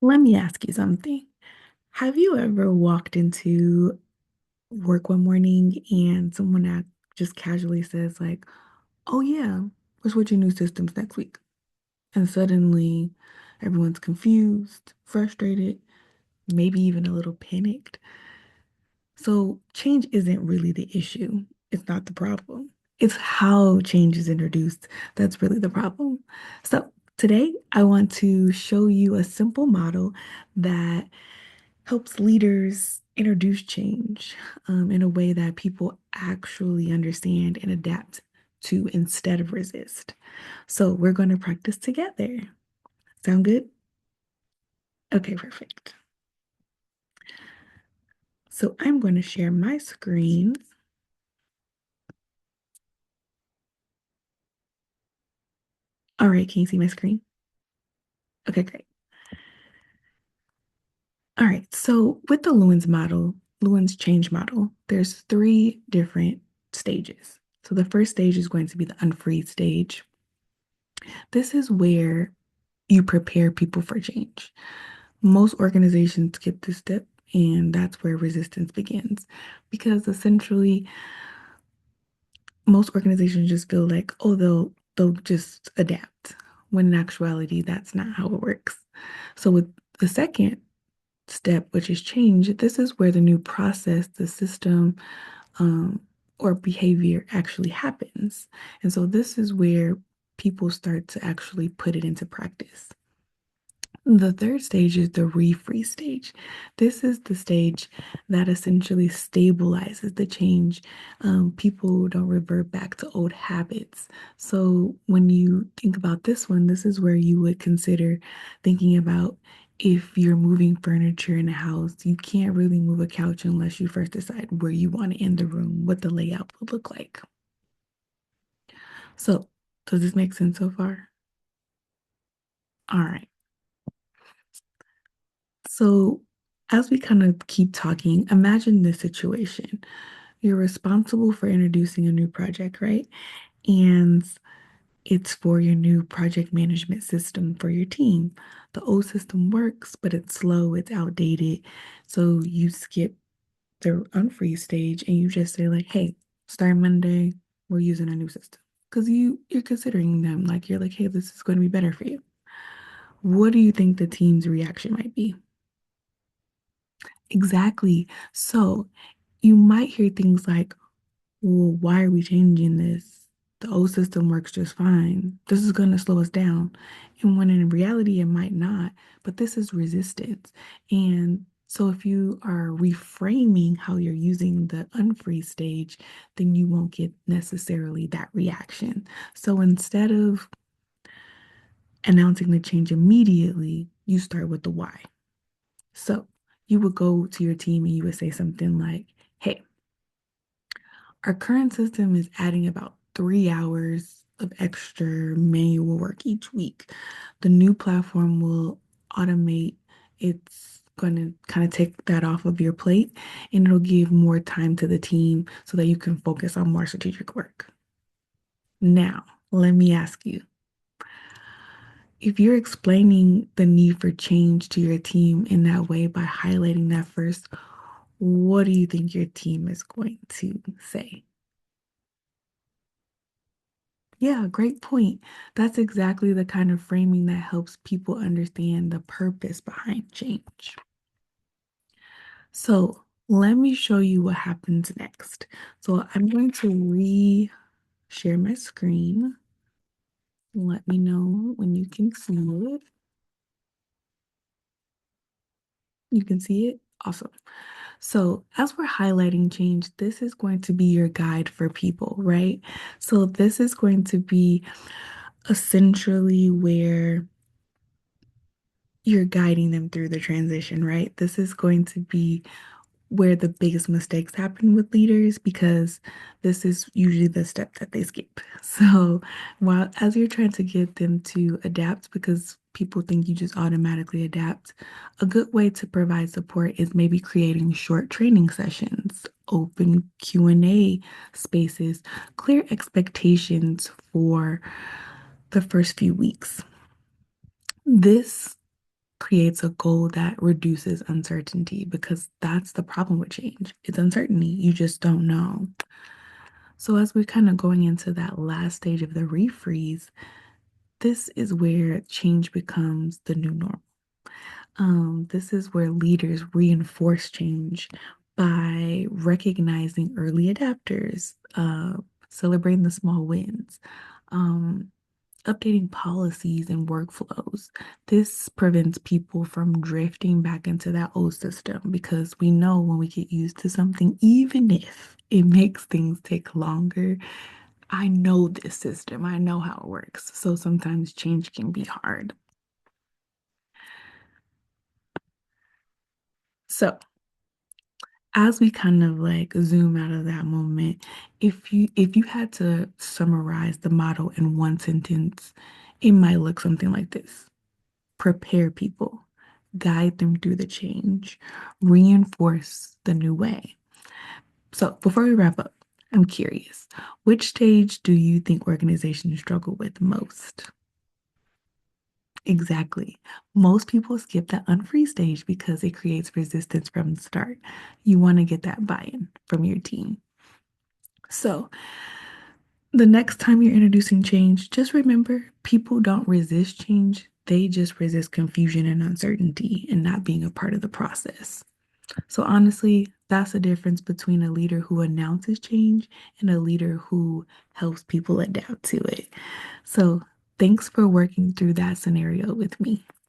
Let me ask you something. Have you ever walked into work one morning and just casually says like, "Oh yeah, we're switching new systems next week." And suddenly everyone's confused, frustrated, maybe even a little panicked. So change isn't really the issue. It's not the problem. It's how change is introduced that's really the problem. So today I want to show you a simple model that helps leaders introduce change in a way that people actually understand and adapt to instead of resist. So we're going to practice together. Sound good? Okay, perfect. So I'm going to share my screen. All right, can you see my screen? Okay, great. All right, so with the Lewin's change model, there's three different stages. So the first stage is going to be the unfreeze stage. This is where you prepare people for change. Most organizations skip this step, and that's where resistance begins. Because essentially, most organizations just feel like, oh, they'll just adapt. When in actuality, that's not how it works. So with the second step, which is change, this is where the new process, the system, um, or behavior actually happens. And so this is where people start to actually put it into practice. The third stage is the refreeze stage. This is the stage that essentially stabilizes the change. People don't revert back to old habits. So when you think about this one, this is where you would consider thinking about if you're moving furniture in a house, you can't really move a couch unless you first decide where you want to end the room, what the layout would look like. So, does this make sense so far? All right. So, as we kind of keep talking, imagine this situation. You're responsible for introducing a new project, right? And it's for your new project management system for your team. The old system works, but it's slow, it's outdated. So you skip the unfreeze stage and you just say like, "Hey, starting Monday, we're using a new system." Because you're considering them like you're like, "Hey, this is going to be better for you." What do you think the team's reaction might be? Exactly. So you might hear things like, well, why are we changing this? The old system works just fine. This is going to slow us down. And when in reality, it might not, but this is resistance. And so if you are reframing how you're using the unfreeze stage, then you won't get necessarily that reaction. So instead of announcing the change immediately, you start with the why. So you would go to your team and you would say something like, "Hey, our current system is adding about 3 hours of extra manual work each week. The new platform will automate, it's going to kind of take that off of your plate and it'll give more time to the team so that you can focus on more strategic work." Now, let me ask you, if you're explaining the need for change to your team in that way by highlighting that first, what do you think your team is going to say? Yeah, great point. That's exactly the kind of framing that helps people understand the purpose behind change. So let me show you what happens next. So I'm going to re-share my screen. Let me know when you can see it. You can see it? Awesome. So as we're highlighting change, this is going to be your guide for people, right? So this is going to be essentially where you're guiding them through the transition, right? This is going to be where the biggest mistakes happen with leaders because this is usually the step that they skip. So, while as you're trying to get them to adapt, because people think you just automatically adapt, a good way to provide support is maybe creating short training sessions, open Q&A spaces, clear expectations for the first few weeks. This creates a goal that reduces uncertainty because that's the problem with change. It's uncertainty. You just don't know. So, as we're kind of going into that last stage of the refreeze, this is where change becomes the new norm. This is where leaders reinforce change by recognizing early adapters, celebrating the small wins, um, updating policies and workflows. This prevents people from drifting back into that old system because we know when we get used to something, even if it makes things take longer, I know this system, I know how it works. So sometimes change can be hard. So, as we kind of like zoom out of that moment, if you had to summarize the motto in one sentence, it might look something like this. Prepare people, guide them through the change, reinforce the new way. So, before we wrap up, I'm curious, which stage do you think organizations struggle with most? Exactly. Most people skip that unfree stage because it creates resistance from the start. You want to get that buy-in from your team. So, the next time you're introducing change, just remember people don't resist change. They just resist confusion and uncertainty and not being a part of the process. So, honestly, that's the difference between a leader who announces change and a leader who helps people adapt to it. So, thanks for working through that scenario with me.